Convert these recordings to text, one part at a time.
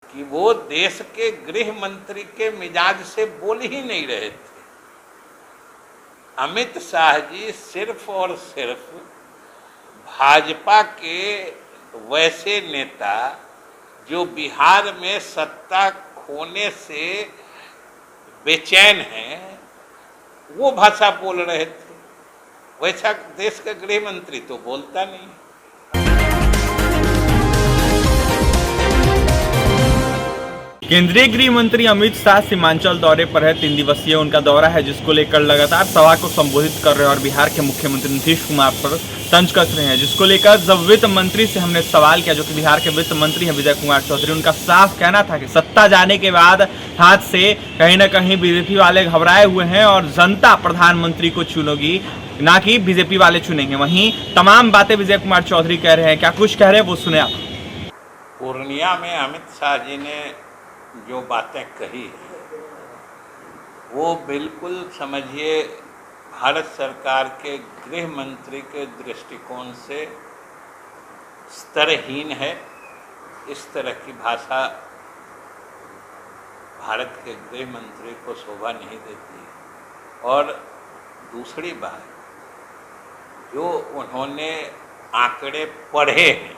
कि वो देश के गृह मंत्री के मिजाज से बोल ही नहीं रहे थे। अमित शाह जी सिर्फ और सिर्फ भाजपा के वैसे नेता जो बिहार में सत्ता खोने से बेचैन हैं, वो भाषा बोल रहे थे। वैसा देश का गृह मंत्री तो बोलता नहीं। केंद्रीय गृह मंत्री अमित शाह सीमांचल दौरे पर है। 3 दिवसीय उनका दौरा है, जिसको लेकर लगातार सभा को संबोधित कर रहे हैं और बिहार के मुख्यमंत्री नीतीश कुमार पर तंज कस रहे हैं, जिसको लेकर जब वित्त मंत्री से हमने सवाल किया, जो कि बिहार के वित्त मंत्री हैं विजय कुमार चौधरी, उनका साफ कहना था कि सत्ता जाने के बाद हाथ से कहीं ना कहीं बीजेपी वाले घबराए हुए हैं और जनता प्रधानमंत्री को चुनेगी, ना कि बीजेपी वाले चुनेंगे। वहीं तमाम बातें विजय कुमार चौधरी कह रहे हैं। क्या कुछ कह रहे हैं वो सुने आप। पूर्णिया में अमित शाह जी ने जो बातें कही वो बिल्कुल समझिए भारत सरकार के गृह मंत्री के दृष्टिकोण से स्तरहीन है। इस तरह की भाषा भारत के गृह मंत्री को शोभा नहीं देती। और दूसरी बात, जो उन्होंने आंकड़े पढ़े हैं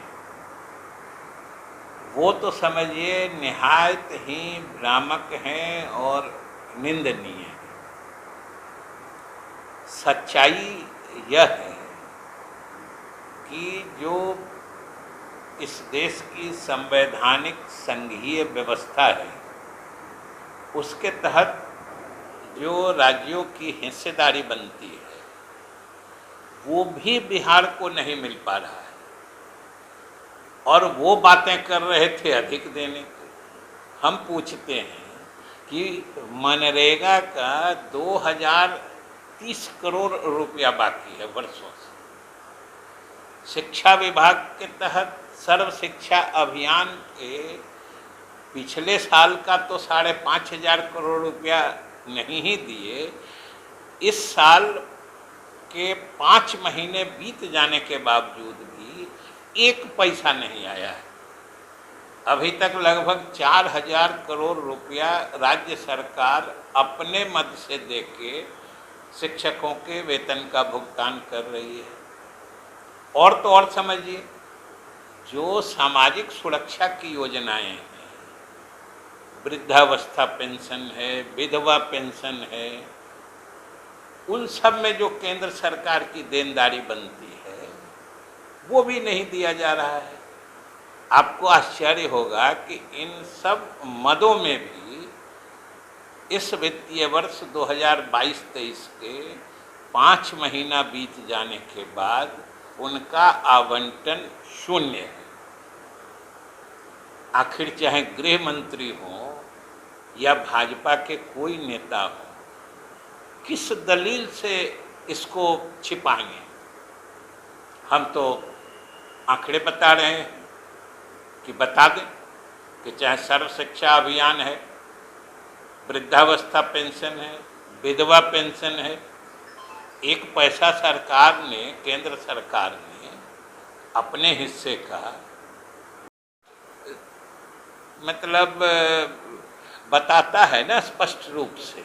वो तो समझिए निहायत ही भ्रामक हैं और निंदनीय हैं। सच्चाई यह है कि जो इस देश की संवैधानिक संघीय व्यवस्था है उसके तहत जो राज्यों की हिस्सेदारी बनती है वो भी बिहार को नहीं मिल पा रहा है। और वो बातें कर रहे थे अधिक देने की। हम पूछते हैं कि मनरेगा का 2030 करोड़ रुपया बाकी है वर्षों से। शिक्षा विभाग के तहत सर्व शिक्षा अभियान के पिछले साल का तो 5,500 करोड़ रुपया नहीं ही दिए। इस साल के 5 महीने बीत जाने के बावजूद भी 1 पैसा नहीं आया है। अभी तक लगभग 4,000 करोड़ रुपया राज्य सरकार अपने मद से देके शिक्षकों के वेतन का भुगतान कर रही है। और तो और समझिए, जो सामाजिक सुरक्षा की योजनाएं हैं, वृद्धावस्था पेंशन है, विधवा पेंशन है, उन सब में जो केंद्र सरकार की देनदारी बनती है वो भी नहीं दिया जा रहा है। आपको आश्चर्य होगा कि इन सब मदों में भी इस वित्तीय वर्ष 2022-23 के 5 महीना बीत जाने के बाद उनका आवंटन शून्य है। आखिर चाहे गृह मंत्री हो या भाजपा के कोई नेता हो, किस दलील से इसको छिपाएंगे? हम तो आंकड़े बता रहे हैं कि बता दें कि चाहे सर्व शिक्षा अभियान है, वृद्धावस्था पेंशन है, विधवा पेंशन है, 1 पैसा सरकार ने, केंद्र सरकार ने अपने हिस्से का मतलब बताता है ना स्पष्ट रूप से।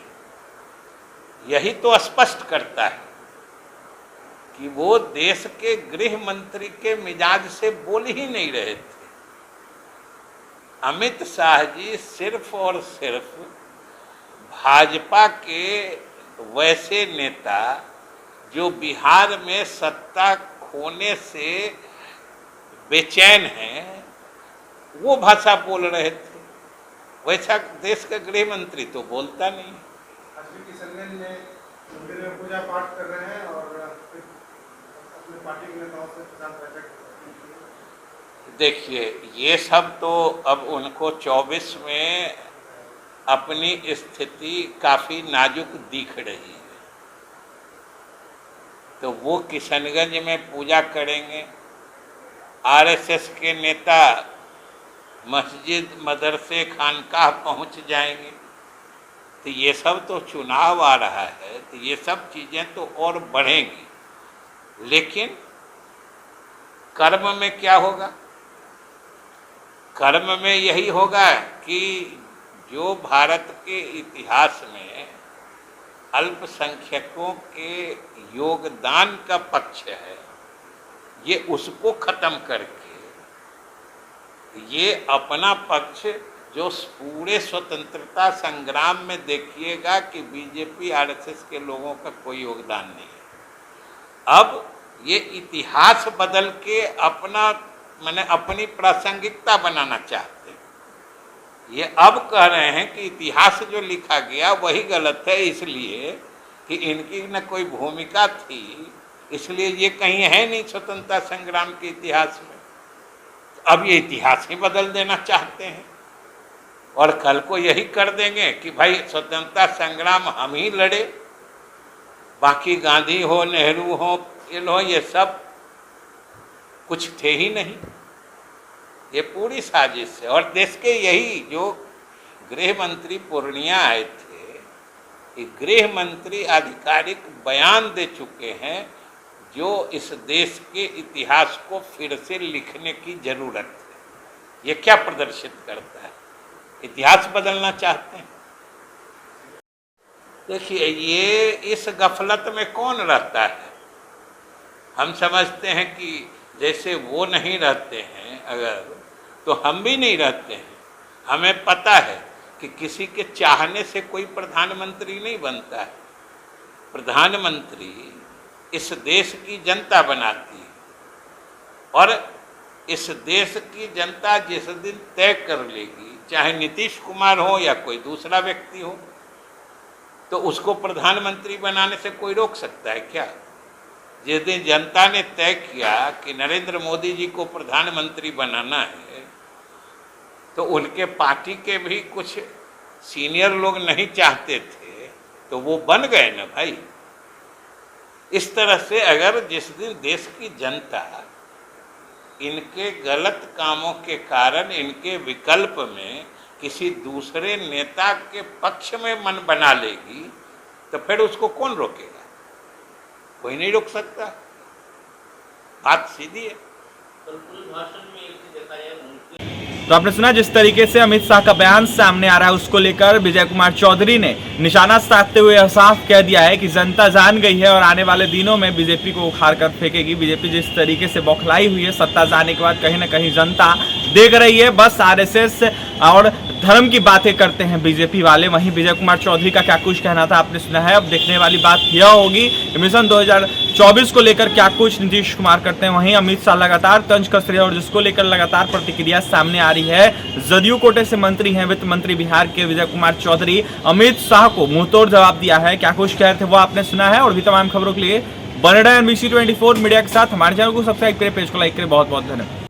यही तो स्पष्ट करता है कि वो देश के गृह मंत्री के मिजाज से बोल ही नहीं रहे थे। अमित शाह जी सिर्फ और सिर्फ भाजपा के वैसे नेता जो बिहार में सत्ता खोने से बेचैन हैं, वो भाषा बोल रहे थे। वैसा देश का गृह मंत्री तो बोलता नहीं। मंदिर में पूजा पाठ कर रहे हैं और अपने पार्टी के नेताओं से बैठक। देखिए, ये सब तो अब उनको 24 में अपनी स्थिति काफ़ी नाजुक दिख रही है, तो वो किशनगंज में पूजा करेंगे। आरएसएस के नेता मस्जिद, मदरसे, खानकाह पहुंच जाएंगे। तो ये सब तो चुनाव आ रहा है, तो ये सब चीज़ें तो और बढ़ेंगी। लेकिन कर्म में क्या होगा? कर्म में यही होगा कि जो भारत के इतिहास में अल्पसंख्यकों के योगदान का पक्ष है, ये उसको खत्म करके ये अपना पक्ष जो पूरे स्वतंत्रता संग्राम में देखिएगा कि बीजेपी आरएसएस के लोगों का कोई योगदान नहीं है। अब ये इतिहास बदल के अपनी प्रासंगिकता बनाना चाहते हैं। ये अब कह रहे हैं कि इतिहास जो लिखा गया वही गलत है, इसलिए कि इनकी न कोई भूमिका थी, इसलिए ये कहीं है नहीं स्वतंत्रता संग्राम के इतिहास में। अब ये इतिहास ही बदल देना चाहते हैं और कल को यही कर देंगे कि भाई स्वतंत्रता संग्राम हम ही लड़े, बाकी गांधी हो, नेहरू हो, ये सब कुछ थे ही नहीं। ये पूरी साजिश है। और देश के यही जो गृह मंत्री पूर्णिया आए थे, गृह मंत्री आधिकारिक बयान दे चुके हैं जो इस देश के इतिहास को फिर से लिखने की जरूरत है। ये क्या प्रदर्शित करता है? इतिहास बदलना चाहते हैं। देखिए, ये इस गफलत में कौन रहता है? हम समझते हैं कि जैसे वो नहीं रहते हैं अगर, तो हम भी नहीं रहते हैं। हमें पता है कि किसी के चाहने से कोई प्रधानमंत्री नहीं बनता है। प्रधानमंत्री इस देश की जनता बनाती है और इस देश की जनता जिस दिन तय कर लेगी, चाहे नीतीश कुमार हो या कोई दूसरा व्यक्ति हो, तो उसको प्रधानमंत्री बनाने से कोई रोक सकता है क्या? जिस दिन जनता ने तय किया कि नरेंद्र मोदी जी को प्रधानमंत्री बनाना है, तो उनके पार्टी के भी कुछ सीनियर लोग नहीं चाहते थे, तो वो बन गए ना भाई। इस तरह से अगर जिस दिन देश की जनता इनके गलत कामों के कारण इनके विकल्प में किसी दूसरे नेता के पक्ष में मन बना लेगी, तो फिर उसको कौन रोकेगा? कोई नहीं रोक सकता। बात सीधी है। तो आपने सुना जिस तरीके से अमित शाह का बयान सामने आ रहा है, उसको लेकर विजय कुमार चौधरी ने निशाना साधते हुए साफ कह दिया है कि जनता जान गई है और आने वाले दिनों में बीजेपी को उखाड़ कर फेंकेगी। बीजेपी जिस तरीके से बौखलाई हुई है सत्ता जाने के बाद, कहीं ना कहीं जनता देख रही है। बस आरएसएस और धर्म की बातें करते हैं बीजेपी वाले। वहीं विजय कुमार चौधरी का क्या कुछ कहना था आपने सुना है। अब देखने वाली बात यह होगी मिशन 2024 को लेकर क्या कुछ नीतीश कुमार करते हैं। वहीं अमित शाह लगातार तंज कस रहे हैं और जिसको लेकर लगातार प्रतिक्रिया सामने आ रही है। जदयू कोटे से मंत्री हैं वित्त मंत्री बिहार के विजय कुमार चौधरी, अमित शाह को मुंहतोड़ जवाब दिया है। क्या कुछ कह रहे थे वो आपने सुना है। और भी तमाम खबरों के लिए बने रहे NBC 24 मीडिया के साथ। हमारे चैनल को सब्सक्राइब करें, पेज को लाइक करें। बहुत बहुत धन्यवाद।